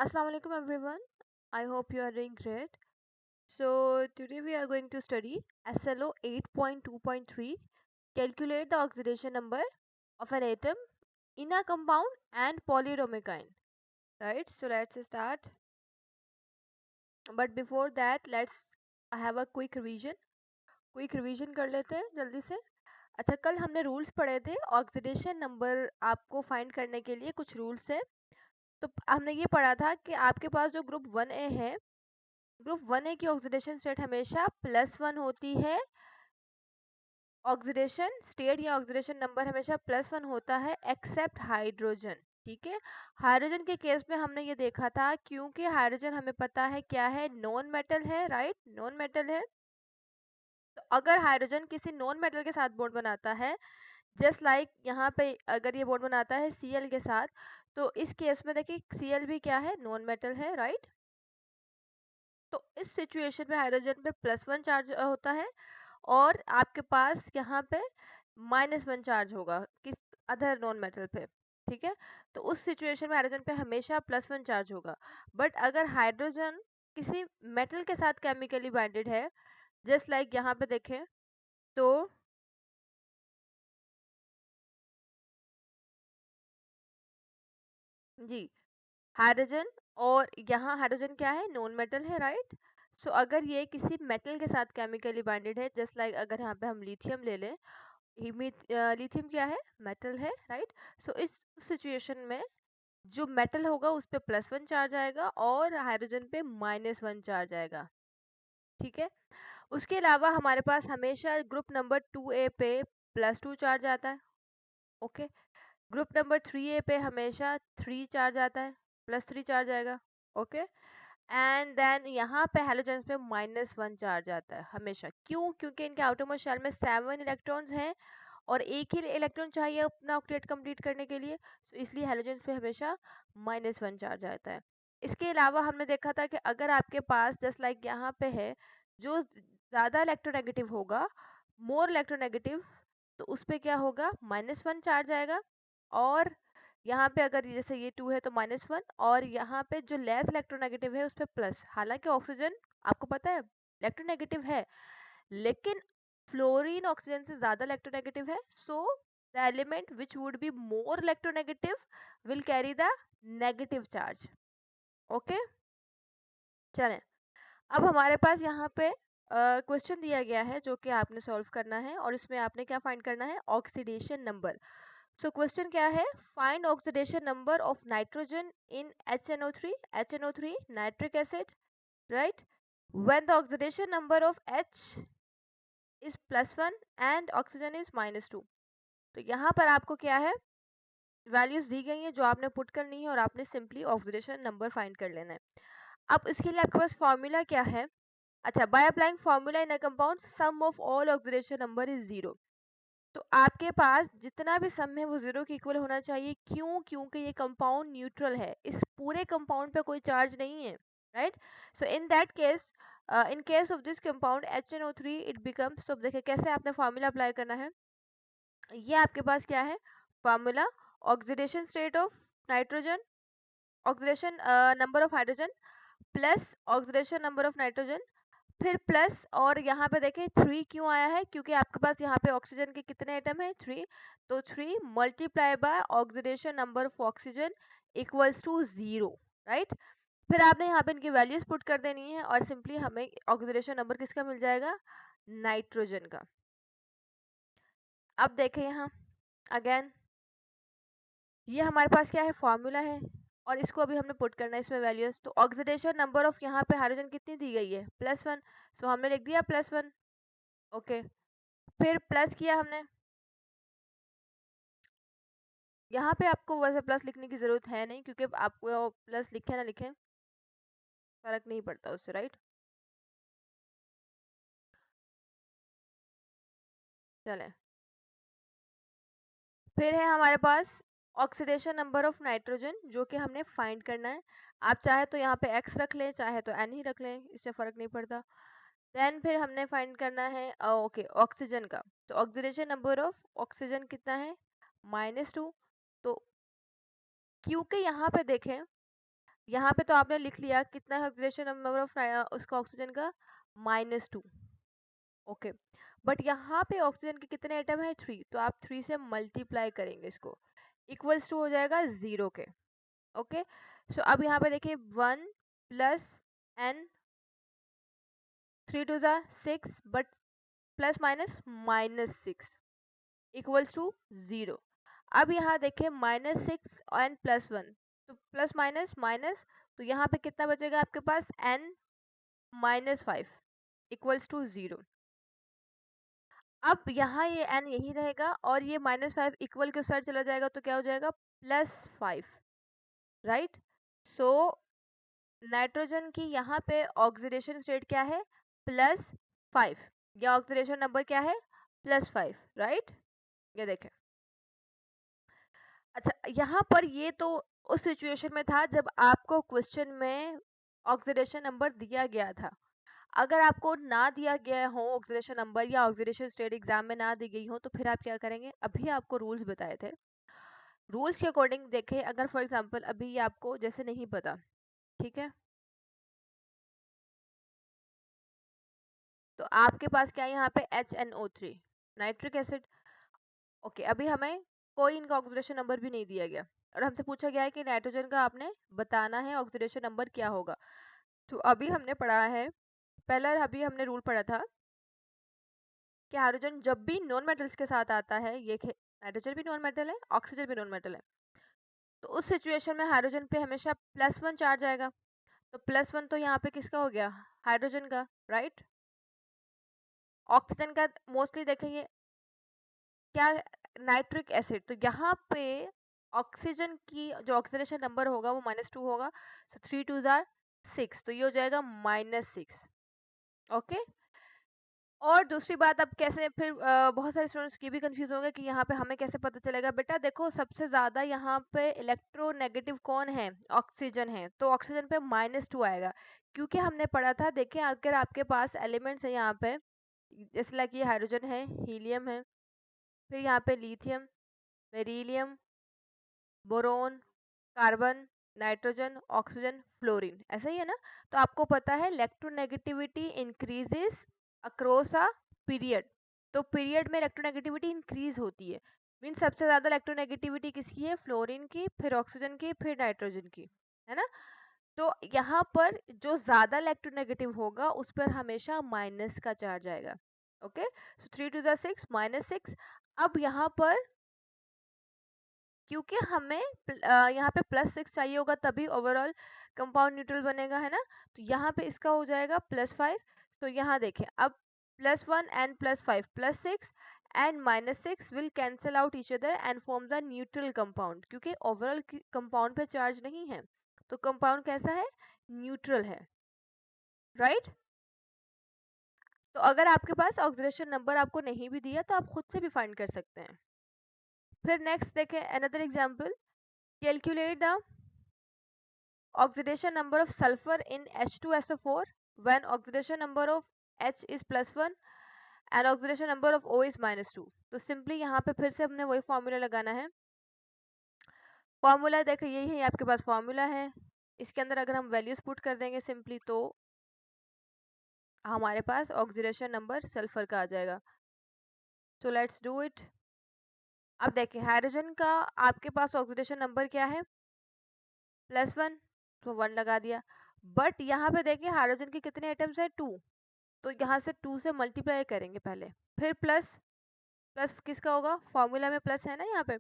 Assalamu alaikum everyone. I hope you are doing great. So today we are going to study SLO 8.2.3. Calculate the oxidation number of an atom in a compound and polyatomic ion. Right? So let's start. But before that, let's have a quick revision. Quick revision कर लेते हैं जल्दी से. अच्छा, कल हमने rules पढ़े थे. ऑक्सीडेशन नंबर आपको फाइंड करने के लिए कुछ रूल्स है. तो हमने ये पढ़ा था कि आपके पास जो ग्रुप 1A है, ग्रुप 1A की ऑक्सीडेशन स्टेट हमेशा +1 होती है. ऑक्सीडेशन स्टेट या ऑक्सीडेशन नंबर हमेशा +1 होता है एक्सेप्ट हाइड्रोजन. ठीक है, हाइड्रोजन के केस में हमने ये देखा था क्योंकि हाइड्रोजन हमें पता है क्या है, नॉन मेटल है. राइट, नॉन मेटल है. तो अगर हाइड्रोजन किसी नॉन मेटल के साथ बॉन्ड बनाता है, जस्ट लाइक यहाँ पे अगर ये बॉन्ड बनाता है Cl के साथ, तो इस केस में देखिए Cl भी क्या है, नॉन मेटल है. राइट, तो इस सिचुएशन में हाइड्रोजन पे +1 चार्ज होता है और आपके पास यहाँ पे -1 चार्ज होगा किस अदर नॉन मेटल पे. ठीक है, तो उस सिचुएशन में हाइड्रोजन पे हमेशा +1 चार्ज होगा. बट अगर हाइड्रोजन किसी मेटल के साथ केमिकली बाइंडेड है, जस्ट लाइक यहाँ पे देखें तो जी, हाइड्रोजन और यहाँ हाइड्रोजन क्या है, नॉन मेटल है. राइट, सो अगर ये किसी मेटल के साथ केमिकली बाइंडेड है, जस्ट लाइक अगर यहाँ पे हम लिथियम ले लें, लिथियम क्या है, मेटल है. राइट, सो इस सिचुएशन में जो मेटल होगा उस पे +1 चार्ज आएगा और हाइड्रोजन पे -1 चार्ज आएगा. ठीक है, उसके अलावा हमारे पास हमेशा ग्रुप नंबर 2A पे +2 चार्ज आता है. ओके, ग्रुप नंबर 3A पे हमेशा 3 चार्ज आता है, +3 चार्ज आएगा. ओके, एंड देन यहाँ पे हैलोजेंस पे -1 चार्ज आता है हमेशा. क्यों? क्योंकि इनके आउटरमोस्ट शेल में 7 इलेक्ट्रॉन्स हैं और एक ही इलेक्ट्रॉन चाहिए अपना ऑक्टेट कंप्लीट करने के लिए, तो इसलिए हैलोजेंस पे हमेशा -1 चार्ज आता है. इसके अलावा हमने देखा था कि अगर आपके पास जस्ट लाइक यहाँ पे है, जो ज़्यादा इलेक्ट्रोनेगेटिव होगा, मोर इलेक्ट्रोनेगेटिव, तो उस पे क्या होगा, -1 चार्ज आएगा. और यहाँ पे अगर जैसे ये 2 है तो -1, और यहाँ पे जो लेस इलेक्ट्रोनेगेटिव है उस पे प्लस. हालांकि ऑक्सीजन आपको पता है इलेक्ट्रोनेगेटिव है, लेकिन फ्लोरीन ऑक्सीजन से ज़्यादा इलेक्ट्रोनेगेटिव है. So the element which would be more electronegative will carry the negative charge. Okay, चलें. अब हमारे पास यहाँ पे क्वेश्चन दिया गया है जो कि आपने सॉल्व करना है और इसमें आपने क्या फाइंड करना है, ऑक्सीडेशन नंबर. सो क्वेश्चन क्या है, find oxidation number of nitrogen in HNO3 nitric acid. Right, when the oxidation number of H is +1 and oxygen is -2. तो यहाँ पर आपको क्या है, वैल्यूज दी गई हैं जो आपने पुट करनी है और आपने सिंपली ऑक्सीडेशन नंबर फाइंड कर लेना है. अब इसके लिए आपके पास फॉर्मूला क्या है. अच्छा, by applying formula in a compound sum of all oxidation number is 0. तो आपके पास जितना भी सम है वो 0 के इक्वल होना चाहिए. क्यों? क्योंकि ये कंपाउंड न्यूट्रल है, इस पूरे कंपाउंड पे कोई चार्ज नहीं है. Right, so in that case, in case of this compound HNO3 it becomes, तो देखिए कैसे आपने फार्मूला अप्लाई करना है. ये आपके पास क्या है formula, oxidation state of nitrogen, oxidation number of hydrogen plus oxidation number of nitrogen, फिर प्लस, और यहाँ पे देखें 3 क्यों आया है, क्योंकि आपके पास यहाँ पे ऑक्सीजन के कितने एटम हैं, 3. तो 3 multiply by oxidation number of oxygen equals to 0. Right, फिर आपने यहाँ पे इनकी वैल्यूज पुट कर देनी है और सिंपली हमें ऑक्सीडेशन नंबर किसका मिल जाएगा, नाइट्रोजन का. अब देखें यहाँ अगेन, ये हमारे पास क्या है, फॉर्मूला है और इसको अभी हमने पुट करना है इसमें वैल्यूज. तो ऑक्सीडेशन नंबर ऑफ यहाँ पे हाइड्रोजन कितनी दी गई है, +1, सो हमने लिख दिया +1. ओके, फिर प्लस किया हमने, यहाँ पे आपको वैसे प्लस लिखने की ज़रूरत है नहीं क्योंकि आपको प्लस लिखे ना लिखें फ़र्क नहीं पड़ता उससे. राइट, चलें, फिर है हमारे पास ऑक्सीडेशन नंबर ऑफ नाइट्रोजन जो कि हमने फाइंड करना है. आप चाहे तो यहाँ पे x रख लें, चाहे तो n ही रख लें, इससे फ़र्क नहीं पड़ता. देन फिर हमने फाइंड करना है ओके ऑक्सीजन का. तो ऑक्सीडेशन नंबर ऑफ ऑक्सीजन कितना है, -2. तो क्योंकि यहाँ पे देखें यहाँ पे तो आपने लिख लिया कितना ऑक्सीडेशन नंबर ऑफ उसका ऑक्सीजन का -2, ओके। बट यहाँ पे ऑक्सीजन के कितने एटम है 3, तो आप 3 से मल्टीप्लाई करेंगे इसको, इक्वल्स टू हो जाएगा 0 के, ओके। सो अब यहाँ पे देखिए 1 प्लस n, 3 2 ज़ा 6, but plus minus -6 equals to 0। अब यहाँ देखें -6 एंड +1, तो प्लस माइनस माइनस, तो यहाँ पे कितना बचेगा आपके पास n -5 इक्वल्स टू 0। अब यहाँ ये n यही रहेगा और ये -5 इक्वल के साइड चला जाएगा तो क्या हो जाएगा +5, राइट। सो नाइट्रोजन की यहाँ पे ऑक्सीडेशन स्टेट क्या है +5, या ऑक्सीडेशन नंबर क्या है +5, राइट। ये देखें, अच्छा यहाँ पर ये तो उस सिचुएशन में था जब आपको क्वेश्चन में ऑक्सीडेशन नंबर दिया गया था। अगर आपको ना दिया गया हो ऑक्सीडेशन नंबर या ऑक्सीडेशन स्टेट एग्जाम में ना दी गई हो तो फिर आप क्या करेंगे, अभी आपको रूल्स बताए थे, रूल्स के अकॉर्डिंग देखें। अगर फॉर एग्जांपल अभी ये आपको जैसे नहीं पता, ठीक है, तो आपके पास क्या है यहाँ पे HNO3 नाइट्रिक एसिड, ओके। अभी हमें कोई इनका ऑक्सीडेशन नंबर भी नहीं दिया गया और हमसे पूछा गया है कि नाइट्रोजन का आपने बताना है ऑक्सीडेशन नंबर क्या होगा। तो अभी हमने पढ़ा है, पहला अभी हमने रूल पढ़ा था कि हाइड्रोजन जब भी नॉन मेटल्स के साथ आता है, ये नाइट्रोजन भी नॉन मेटल है, ऑक्सीजन भी नॉन मेटल है, तो उस सिचुएशन में हाइड्रोजन पे हमेशा +1 चार्ज आएगा। तो +1 तो यहाँ पे किसका हो गया, हाइड्रोजन का, राइट। ऑक्सीजन का मोस्टली देखेंगे क्या, नाइट्रिक एसिड, तो यहाँ पे ऑक्सीजन की जो ऑक्सीडेशन नंबर होगा वो -2 होगा, so 3 2 ज़ार 6, तो ये हो जाएगा -6, ओके। और दूसरी बात, अब कैसे फिर बहुत सारे स्टूडेंट्स ये भी कंफ्यूज होंगे कि यहाँ पे हमें कैसे पता चलेगा। बेटा देखो, सबसे ज्यादा यहाँ पे इलेक्ट्रोनेगेटिव कौन है, ऑक्सीजन है, तो ऑक्सीजन पे -2 आएगा, क्योंकि हमने पढ़ा था, देखें अगर आपके पास एलिमेंट्स है यहाँ पे, जैसे लाइक ये हाइड्रोजन है, हीलियम है, फिर यहाँ पे lithium, beryllium, boron, carbon, nitrogen, oxygen, fluorine, ऐसा ही है ना। तो आपको पता है electronegativity increases across a period, तो पीरियड में इलेक्ट्रोनेगेटिविटी इंक्रीज होती है, मीन सबसे ज्यादा इलेक्ट्रोनेगेटिविटी किसकी है, फ्लोरीन की, फिर ऑक्सीजन की, फिर नाइट्रोजन की, है ना। तो यहाँ पर जो ज्यादा इलेक्ट्रोनेगेटिव होगा उस पर हमेशा माइनस का चार्ज आएगा, ओके। सो 3 2 ज़ा 6 -6। अब यहाँ पर क्योंकि हमें यहाँ पे +6 चाहिए होगा तभी ओवरऑल कंपाउंड न्यूट्रल बनेगा, है ना। तो यहाँ पे इसका हो जाएगा +5, तो यहाँ देखें अब +1 and +5 +6 and -6 will cancel out each other and form the neutral compound, क्योंकि ओवरऑल कंपाउंड पे चार्ज नहीं है, तो कंपाउंड कैसा है, न्यूट्रल है, राइट। तो अगर आपके पास ऑक्सीडेशन नंबर आपको नहीं भी दिया तो आप खुद से भी फाइंड कर सकते हैं। फिर नेक्स्ट देखें another example, calculate the oxidation number of sulfur in H2SO4 when oxidation number of H is +1 and oxidation number of O is -2। तो सिंपली यहाँ पे फिर से हमने वही फॉर्मूला लगाना है। फॉर्मूला देखो यही है, आपके पास फॉर्मूला है, इसके अंदर अगर हम वैल्यूज पुट कर देंगे सिंपली तो हमारे पास ऑक्सीडेशन नंबर सल्फर का आ जाएगा। So let's do it. अब देखिए हाइड्रोजन का आपके पास ऑक्सीडेशन नंबर क्या है, +1, तो 1 लगा दिया। बट यहाँ पे देखिए हाइड्रोजन के कितने एटम्स है, 2, तो यहाँ से 2 से मल्टीप्लाई करेंगे पहले, फिर प्लस, प्लस किसका होगा, फॉर्मूला में प्लस है ना यहाँ पे।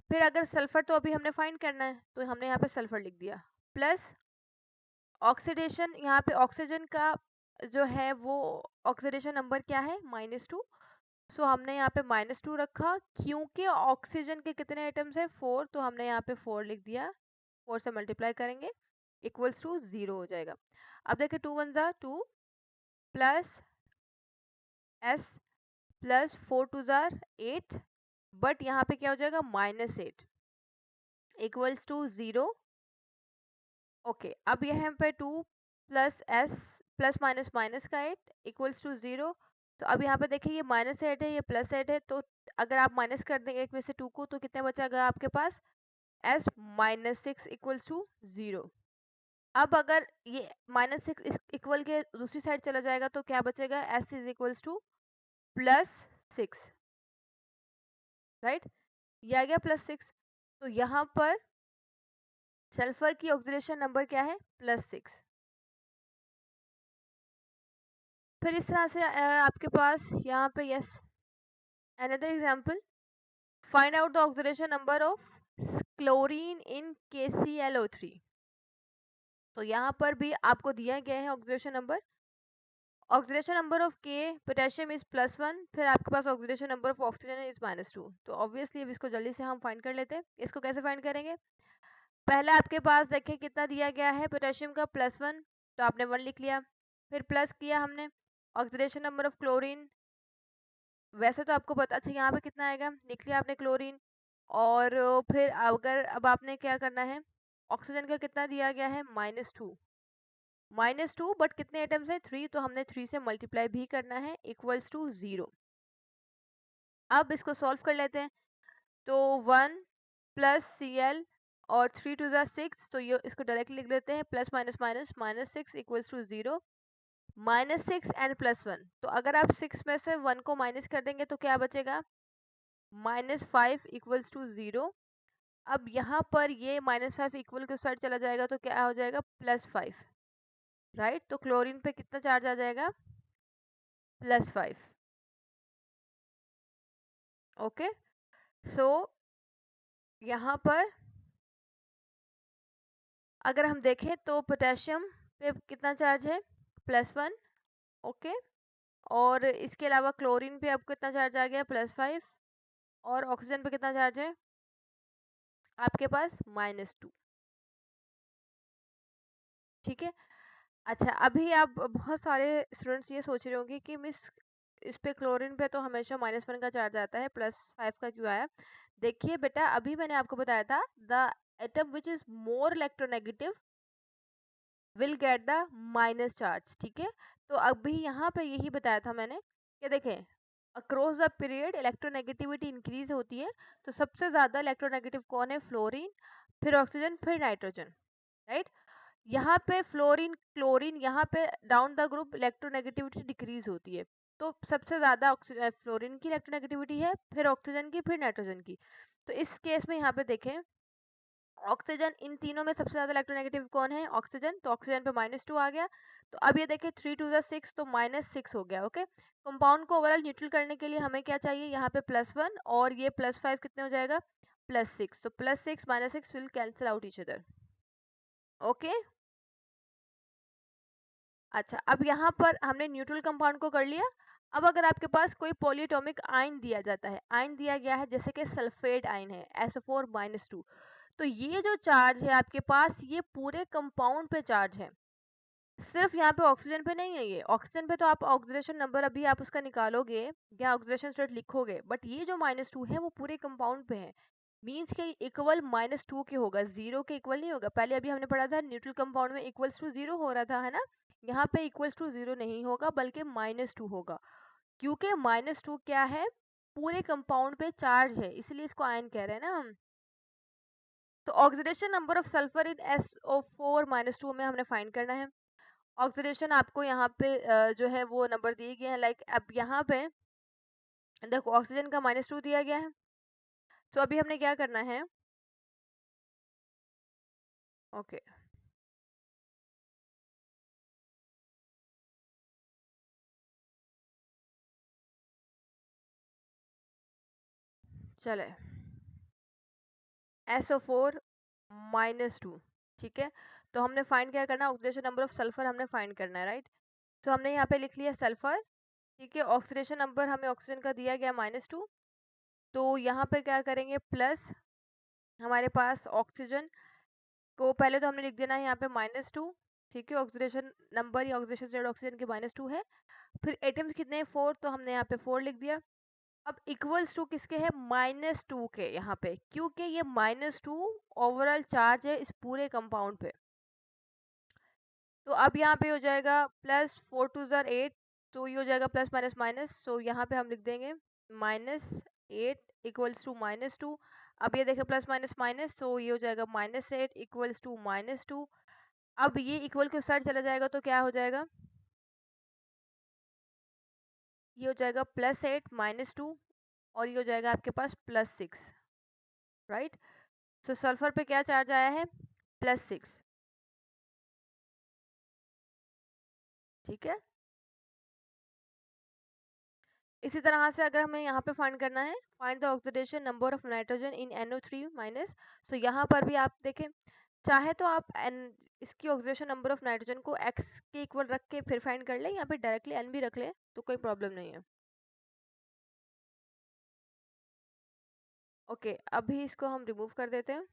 फिर अगर सल्फर तो अभी हमने फाइंड करना है तो हमने यहाँ पे सल्फर लिख दिया, प्लस ऑक्सीडेशन, यहाँ पे ऑक्सीजन का जो है वो ऑक्सीडेशन नंबर क्या है, -2, सो हमने यहाँ पे -2 रखा, क्योंकि ऑक्सीजन के कितने आइटम्स है, 4, तो हमने यहाँ पे 4 लिख दिया, 4 से मल्टीप्लाई करेंगे इक्वल्स टू 0 हो जाएगा। अब देखिए 2 1 ज़ा 2 प्लस s प्लस 4 2 ज़ार 8, बट यहाँ पे क्या हो जाएगा -8 इक्वल्स टू 0, ओके। अब यहाँ पे 2 plus s plus minus minus का 8 इक्वल्स टू 0, तो अब यहाँ पे देखिए ये -8 है, ये +8 है, तो अगर आप माइनस कर दें 8 में से 2 को तो कितने बचेगा आपके पास, s -6 इक्वल्स टू 0, अब अगर ये -6 इक्वल के दूसरी साइड चला जाएगा तो क्या बचेगा, S is equals to +6, right, ये आ गया +6। तो यहाँ पर सल्फर की ऑक्सीडेशन नंबर क्या है, +6। फिर इस तरह से आपके पास यहाँ पे yes another example, find out the oxidation number of chlorine in KClO3। तो यहाँ पर भी आपको दिया गया है oxidation number, oxidation number of के पोटेशियम इज +1, फिर आपके पास oxidation number of oxygen is -2। तो ऑब्वियसली अब इसको जल्दी से हम फाइंड कर लेते हैं। इसको कैसे फाइंड करेंगे, पहले आपके पास देखिए कितना दिया गया है पोटेशियम का, +1, तो आपने 1 लिख लिया, फिर प्लस किया हमने ऑक्सीडेशन नंबर ऑफ क्लोरीन, वैसे तो आपको पता, अच्छा यहाँ पे कितना आएगा, लिख लिया आपने क्लोरीन, और फिर अगर अब आपने क्या करना है, ऑक्सीजन का कितना दिया गया है, -2, बट कितने एटम्स है, 3, तो हमने 3 से मल्टीप्लाई भी करना है, इक्वल्स टू 0। अब इसको सॉल्व कर लेते हैं, तो 1 प्लस Cl और 3 टू ज़ा 6, तो ये इसको डायरेक्टली लिख लेते हैं, plus minus minus -6 equals to 0, -6 and +1, तो अगर आप 6 में से 1 को माइनस कर देंगे तो क्या बचेगा, -5 इक्वल्स टू 0। अब यहाँ पर ये -5 इक्वल के साइड चला जाएगा तो क्या हो जाएगा, +5, राइट, तो क्लोरीन पे कितना चार्ज आ जाएगा, +5। ओके, सो यहाँ पर अगर हम देखें तो पोटेशियम पे कितना चार्ज है, +1, ओके, और इसके अलावा क्लोरीन पे अब कितना चार्ज आ गया, +5, और ऑक्सीजन पे कितना चार्ज है आपके पास, -2। ठीक है, अच्छा अभी आप बहुत सारे स्टूडेंट्स ये सोच रहे होंगे कि मिस इस पे क्लोरीन पे तो हमेशा -1 का चार्ज आता है, +5 का क्यों आया। देखिए बेटा, अभी मैंने आपको बताया था the atom which is more electronegative will get the minus charge. ठीक है, तो अभी यहाँ पे यही बताया था मैंने कि देखें across the period electronegativity increase होती है, तो सबसे ज्यादा इलेक्ट्रोनेगेटिव कौन है, फ्लोरीन, फिर ऑक्सीजन, फिर नाइट्रोजन, राइट। यहाँ पे फ्लोरीन क्लोरीन, यहाँ पे down the group electronegativity decrease होती है, तो सबसे ज्यादा फ्लोरीन की इलेक्ट्रोनेगेटिविटी है, फिर ऑक्सीजन की, फिर नाइट्रोजन की। तो इस केस में यहाँ पे देखें ऑक्सीजन, इन तीनों में सबसे ज्यादा इलेक्ट्रोनेगेटिव कौन है, ऑक्सीजन, तो ऑक्सीजन पे -2 आ गया। तो अब ये देखिए 3 टू ज़ा 6, तो -6 हो गया। ओके, कंपाउंड को ओवरऑल न्यूट्रल करने के लिए हमें क्या चाहिए, यहाँ पे +1 और ये +5 कितने हो जाएगा, +6, तो +6 -6 will cancel out each other. Okay, अच्छा अब यहाँ पर हमने न्यूट्रल कंपाउंड को कर लिया। अब अगर आपके पास कोई पॉलीएटॉमिक आयन दिया जाता है, आयन दिया गया है जैसे कि सल्फेट आयन है SO4 - 2, तो ये जो चार्ज है आपके पास ये पूरे कंपाउंड पे चार्ज है, सिर्फ यहाँ पे ऑक्सीजन पे नहीं है। ये ऑक्सीजन पे तो आप ऑक्सीडेशन नंबर अभी आप उसका निकालोगे या ऑक्सीडेशन स्टेट लिखोगे, बट ये जो -2 है वो पूरे कंपाउंड पे है, मीन्स के इक्वल -2 के होगा, 0 के इक्वल नहीं होगा। पहले अभी हमने पढ़ा था न्यूट्रल कंपाउंड में इक्वल्स टू 0 हो रहा था, है ना, यहाँ पे इक्वल्स टू 0 नहीं होगा बल्कि -2 होगा, क्योंकि -2 क्या है, पूरे कंपाउंड पे चार्ज है, इसलिए इसको आयन कह रहे हैं ना हम। तो oxidation number of sulphur in SO4 - 2 में हमने फाइंड करना है। ऑक्सीडेशन आपको यहाँ पे जो है वो नंबर दिए गए हैं, लाइक अब यहाँ पे देखो ऑक्सीजन का -2 दिया गया है, तो अभी हमने क्या करना है, ओके चले SO4 - 2, ठीक है, तो हमने फाइंड क्या करना है, ऑक्सीडेशन नंबर ऑफ सल्फर हमने फाइंड करना है, राइट। तो हमने यहाँ पे लिख लिया सल्फर, ठीक है, ऑक्सीडेशन नंबर हमें ऑक्सीजन का दिया गया -2, तो यहाँ पे क्या करेंगे, प्लस हमारे पास ऑक्सीजन को पहले तो हमने लिख देना है यहाँ पे -2, ठीक है, ऑक्सीडेशन नंबर या ऑक्सीडेशन स्टेट ऑक्सीजन के -2 है, फिर एटम्स कितने हैं 4, तो हमने यहाँ पे 4 लिख दिया। अब इक्वल्स टू किसके है, -2 के, यहाँ पे क्योंकि ये -2 ओवरऑल चार्ज है इस पूरे कंपाउंड पे। तो अब यहाँ पे हो जाएगा +4 टू ज़र 8, तो ये हो जाएगा प्लस माइनस माइनस, सो यहाँ पे हम लिख देंगे -8 इक्वल्स टू -2। अब ये देखें प्लस माइनस माइनस, तो ये हो जाएगा -8 इक्वल्स टू -2। अब ये इक्वल के उस साइड चला जाएगा तो क्या हो जाएगा, ये हो जाएगा +8 -2 और ये हो जाएगा आपके पास +6, राइट। सो सल्फर पे क्या चार्ज आया है, +6, ठीक है। इसी तरह से अगर हमें यहाँ पे फाइंड करना है, find the oxidation number of nitrogen in NO3 minus, so यहाँ पर भी आप देखें, चाहे तो आप इसकी ऑक्सीडेशन नंबर ऑफ नाइट्रोजन को x के इक्वल रख के फिर फाइंड कर ले, या फिर डायरेक्टली n भी रख ले तो कोई प्रॉब्लम नहीं है। ओके, अभी इसको हम रिमूव कर देते हैं।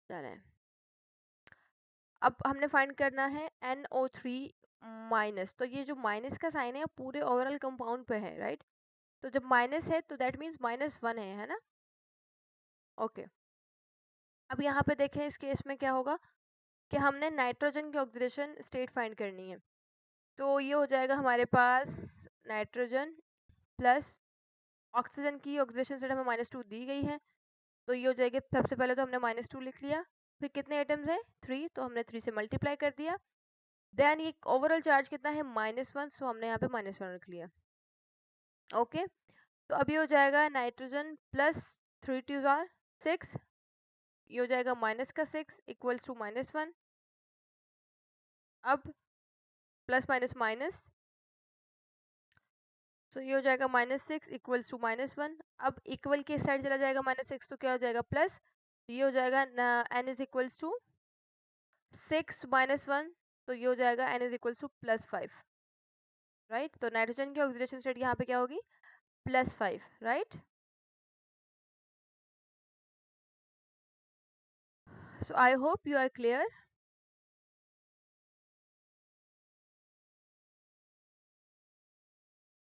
चलें, अब हमने फाइंड करना है NO3 माइनस, तो ये जो माइनस का साइन है पूरे ओवरऑल कंपाउंड पे है, राइट। तो जब माइनस है तो दैट मीन्स -1 है ना। ओके, अब यहाँ पे देखें इस केस में क्या होगा कि हमने नाइट्रोजन की ऑक्सीडेशन स्टेट फाइंड करनी है। तो ये हो जाएगा हमारे पास नाइट्रोजन प्लस ऑक्सीजन की ऑक्सीडेशन स्टेट हमें -2 दी गई है, तो ये हो जाएगी, सबसे पहले तो हमने -2 लिख लिया, फिर कितने आइटम्स है 3, तो हमने 3 से मल्टीप्लाई कर दिया, देन ये ओवरऑल चार्ज कितना है -1, सो हमने यहाँ पे -1 रख लिया। ओके, तो अभी हो जाएगा नाइट्रोजन प्लस 3 2 आर 6, ये हो जाएगा माइनस का 6 इक्वल्स टू -1, अब प्लस माइनस माइनस, सो ये हो जाएगा -6 इक्वल्स टू -1, अब इक्वल के साइड चला जाएगा -6, तो क्या हो जाएगा प्लस, ये हो जाएगा n इज इक्वल्स टू 6 -1, तो ये हो जाएगा n is equals to +5, right. तो नाइट्रोजन की ऑक्सीडेशन स्टेट यहाँ पे क्या होगी, +5, right. So I hope you are clear.